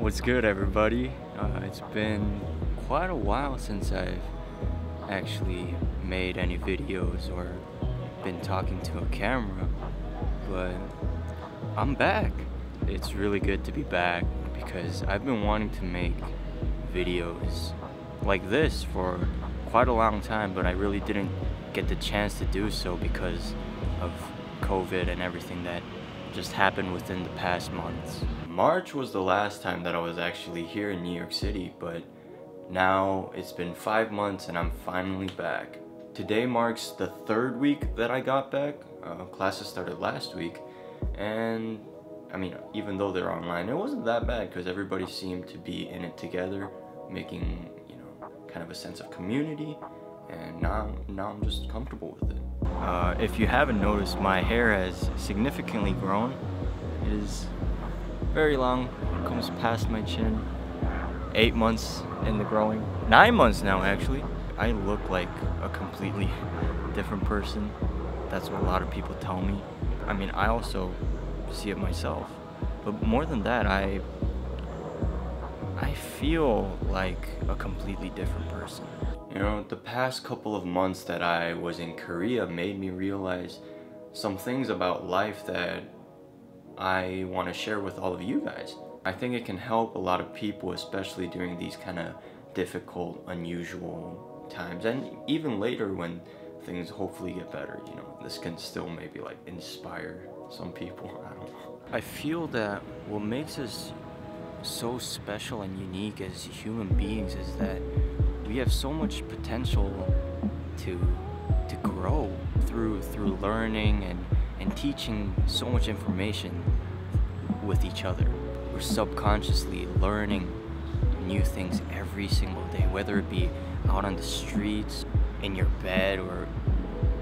What's good, everybody? It's been quite a while since I've actually made any videos or been talking to a camera, but I'm back. It's really good to be back because I've been wanting to make videos like this for quite a long time, but I really didn't get the chance to do so because of COVID and everything that just happened within the past months. March was the last time that I was actually here in New York City, but now it's been 5 months and I'm finally back. Today marks the 3rd week that I got back. Classes started last week, and I mean, even though they're online, it wasn't that bad because everybody seemed to be in it together, making, you know, kind of a sense of community, and now I'm just comfortable with it. If you haven't noticed, my hair has significantly grown. It is very long, it comes past my chin. 8 months in the growing. 9 months now, actually. I look like a completely different person. That's what a lot of people tell me. I mean, I also see it myself. But more than that, I feel like a completely different person. You know, the past couple of months that I was in Korea made me realize some things about life that I want to share with all of you guys. I think it can help a lot of people, especially during these kind of difficult, unusual times, and even later when things hopefully get better. You know, this can still maybe like inspire some people. I don't know. I feel that what makes us so special and unique as human beings is that we have so much potential to grow through learning and teaching so much information with each other. We're subconsciously learning new things every single day, whether it be out on the streets, in your bed, or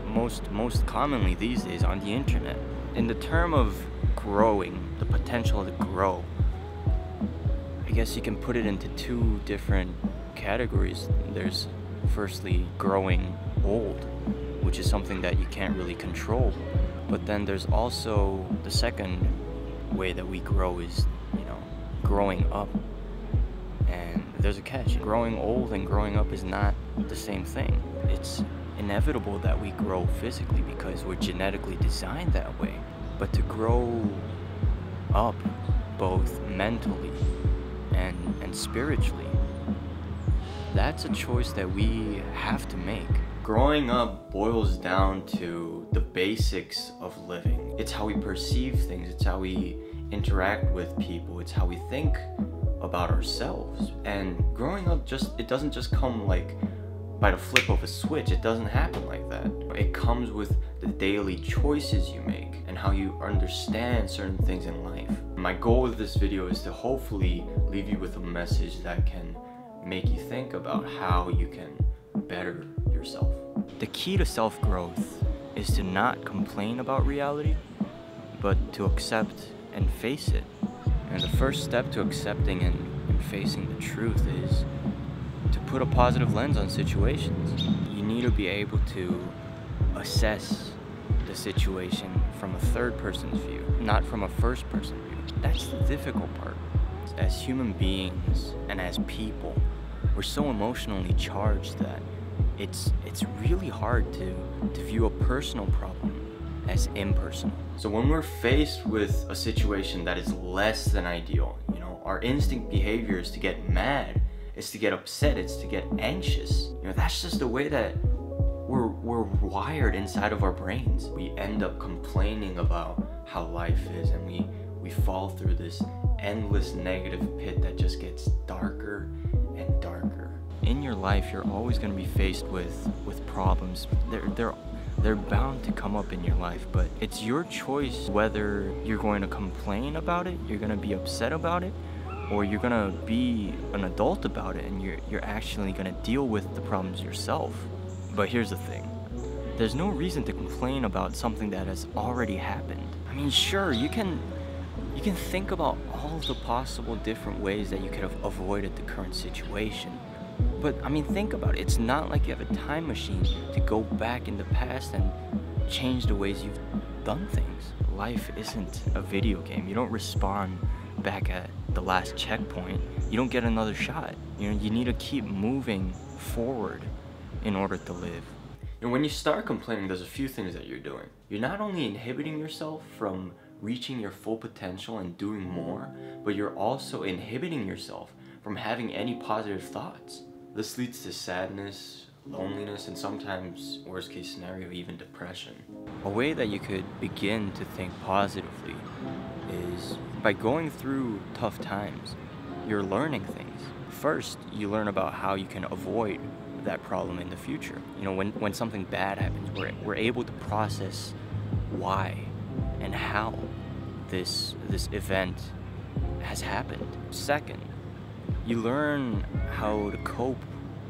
most commonly these days on the internet. In the term of growing, the potential to grow, I guess you can put it into 2 different categories. There's firstly growing old, which is something that you can't really control, but then there's also the second way that we grow is, you know, growing up. And there's a catch. Growing old and growing up is not the same thing. It's inevitable that we grow physically because we're genetically designed that way, but to grow up both mentally and spiritually, that's a choice that we have to make. Growing up boils down to the basics of living. It's how we perceive things, it's how we interact with people, it's how we think about ourselves. And growing up, it doesn't just come like by the flip of a switch. It doesn't happen like that. It comes with the daily choices you make and how you understand certain things in life. My goal with this video is to hopefully leave you with a message that can make you think about how you can better yourself. The key to self-growth is to not complain about reality, but to accept and face it. And the first step to accepting and facing the truth is to put a positive lens on situations. You need to be able to assess the situation from a third person's view, not from a first person view. That's the difficult part. As human beings and as people, we're so emotionally charged that it's really hard to view a personal problem as impersonal. So when we're faced with a situation that is less than ideal, you know, our instinct behavior is to get mad, it's to get upset, it's to get anxious. You know, that's just the way that we're wired inside of our brains. We end up complaining about how life is, and we fall through this endless negative pit that just gets darker and darker. In your life, you're always going to be faced with problems. They're bound to come up in your life, but it's your choice whether you're going to complain about it, you're going to be upset about it, or you're going to be an adult about it and you're actually going to deal with the problems yourself. But here's the thing. There's no reason to complain about something that has already happened. I mean, sure, you can think about all of the possible different ways that you could have avoided the current situation. But I mean, think about it. It's not like you have a time machine to go back in the past and change the ways you've done things. Life isn't a video game. You don't respawn back at the last checkpoint, you don't get another shot. You know, you need to keep moving forward in order to live. And when you start complaining, there's a few things that you're doing. You're not only inhibiting yourself from reaching your full potential and doing more, but you're also inhibiting yourself from having any positive thoughts. This leads to sadness, loneliness, and sometimes, worst case scenario, even depression. A way that you could begin to think positively is by going through tough times. You're learning things. First, you learn about how you can avoid that problem in the future. You know, when something bad happens, we're able to process why and how this event has happened. Second, you learn how to cope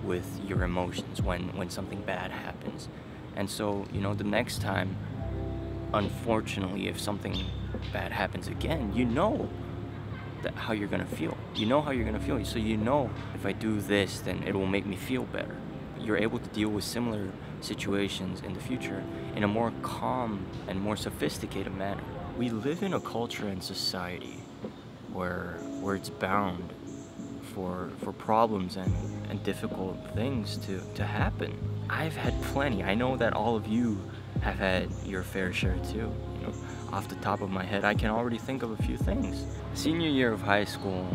with your emotions when something bad happens. And so, you know, the next time, unfortunately, if something bad happens again, you know how you're gonna feel. You know how you're gonna feel. So you know, if I do this, then it will make me feel better. You're able to deal with similar situations in the future in a more calm and more sophisticated manner. We live in a culture and society where it's bound for problems and difficult things to happen. I've had plenty. I know that all of you have had your fair share too. You know, off the top of my head, I can already think of a few things. Senior year of high school,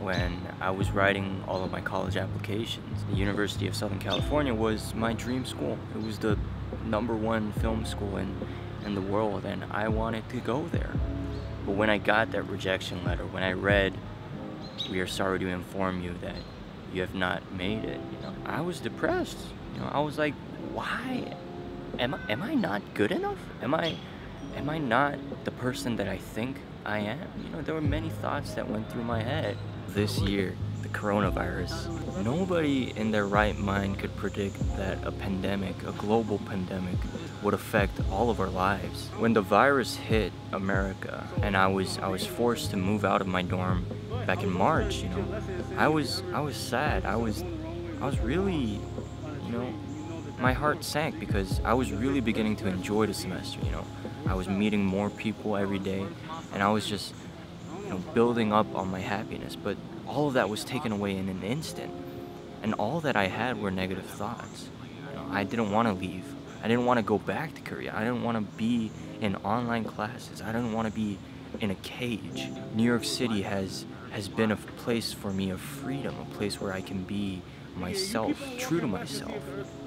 when I was writing all of my college applications, the University of Southern California was my dream school. It was the #1 film school in the world, and I wanted to go there. But when I got that rejection letter, when I read, "We are sorry to inform you that you have not made it," you know, I was depressed. You know, I was like, why? Am I not good enough? Am I not the person that I think I am? You know, there were many thoughts that went through my head. This year, the coronavirus, nobody in their right mind could predict that a pandemic, a global pandemic, would affect all of our lives. When the virus hit America and I was forced to move out of my dorm back in March, you know, I was sad. I was really, you know, my heart sank because I was really beginning to enjoy the semester, you know. I was meeting more people every day, and I was just, you know, building up on my happiness. But all of that was taken away in an instant, and all that I had were negative thoughts. You know, I didn't want to leave. I didn't want to go back to Korea. I didn't want to be in online classes. I didn't want to be in a cage. New York City has been a place for me of freedom, a place where I can be myself, true to myself.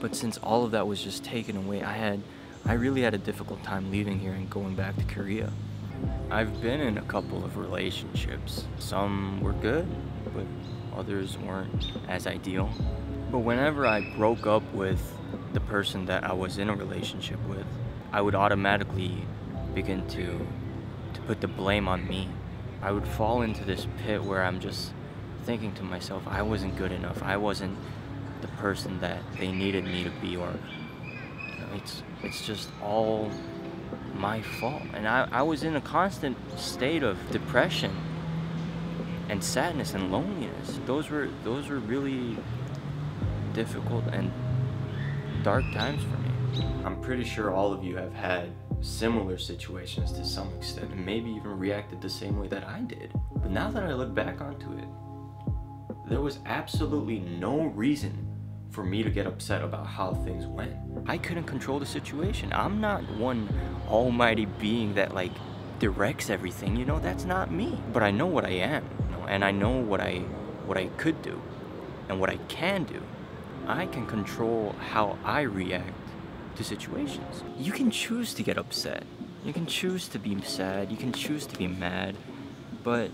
But since all of that was just taken away, I really had a difficult time leaving here and going back to Korea. I've been in a couple of relationships. Some were good, but others weren't as ideal. But whenever I broke up with the person that I was in a relationship with, I would automatically begin to put the blame on me. I would fall into this pit where I'm just thinking to myself, I wasn't good enough. I wasn't the person that they needed me to be, or you know, it's just all my fault. And I was in a constant state of depression and sadness and loneliness. Those were really difficult and dark times for me. I'm pretty sure all of you have had similar situations to some extent, and maybe even reacted the same way that I did. But now that I look back onto it, there was absolutely no reason for me to get upset about how things went. I couldn't control the situation. I'm not one almighty being that like directs everything, you know, that's not me. But I know what I am, you know, and I know what I could do and what I can do. I can control how I react to situations. You can choose to get upset. You can choose to be sad. You can choose to be mad. But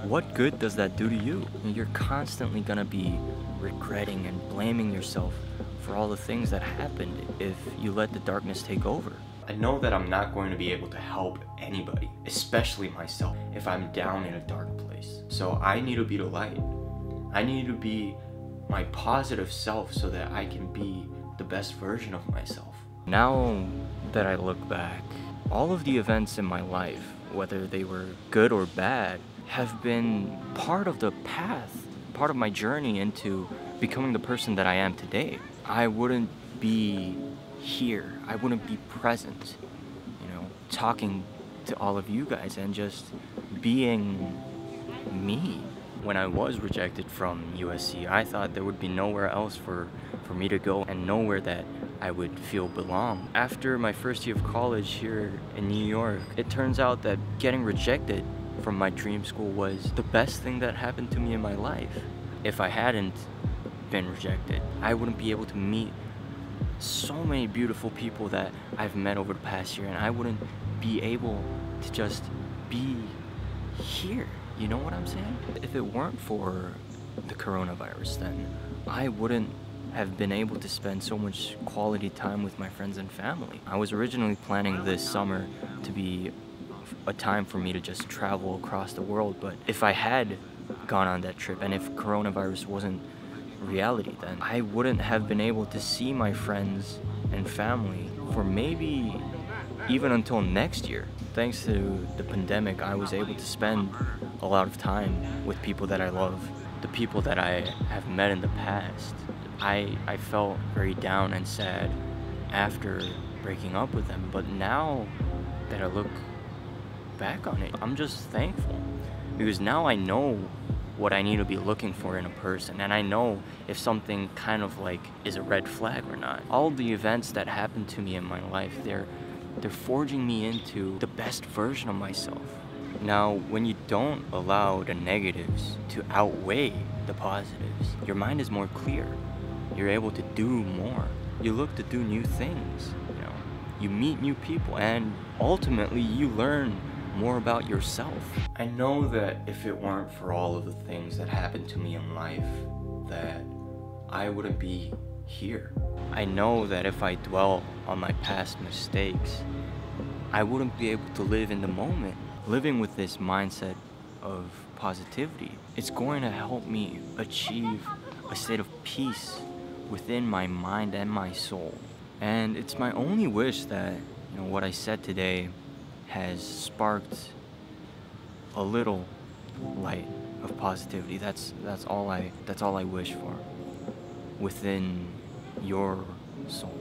what good does that do to you? You're constantly gonna be regretting and blaming yourself for all the things that happened if you let the darkness take over. I know that I'm not going to be able to help anybody, especially myself, if I'm down in a dark place. So I need to be the light. I need to be my positive self so that I can be the best version of myself. Now that I look back, all of the events in my life, whether they were good or bad, have been part of the path, part of my journey into becoming the person that I am today. I wouldn't be here, I wouldn't be present, you know, talking to all of you guys and just being me. When I was rejected from USC, I thought there would be nowhere else for me to go and nowhere that I would feel belong. After my first year of college here in New York, it turns out that getting rejected from my dream school was the best thing that happened to me in my life. If I hadn't been rejected, I wouldn't be able to meet so many beautiful people that I've met over the past year, and I wouldn't be able to just be here. You know what I'm saying? If it weren't for the coronavirus, then I wouldn't have been able to spend so much quality time with my friends and family. I was originally planning this summer to be a time for me to just travel across the world, but if I had gone on that trip and if coronavirus wasn't reality, then I wouldn't have been able to see my friends and family for maybe even until next year. Thanks to the pandemic, I was able to spend a lot of time with people that I love, the people that I have met in the past. I felt very down and sad after breaking up with them, but now that I look back on it, I'm just thankful, because now I know what I need to be looking for in a person, and I know if something kind of like is a red flag or not. All the events that happened to me in my life, they're forging me into the best version of myself. Now, when you don't allow the negatives to outweigh the positives, your mind is more clear. You're able to do more. You look to do new things, you know. You meet new people, and ultimately you learn more about yourself. I know that if it weren't for all of the things that happened to me in life, that I wouldn't be here. I know that if I dwell on my past mistakes, I wouldn't be able to live in the moment. Living with this mindset of positivity, it's going to help me achieve a state of peace within my mind and my soul. And it's my only wish that, you know, what I said today has sparked a little light of positivity. That's all I wish for within your soul.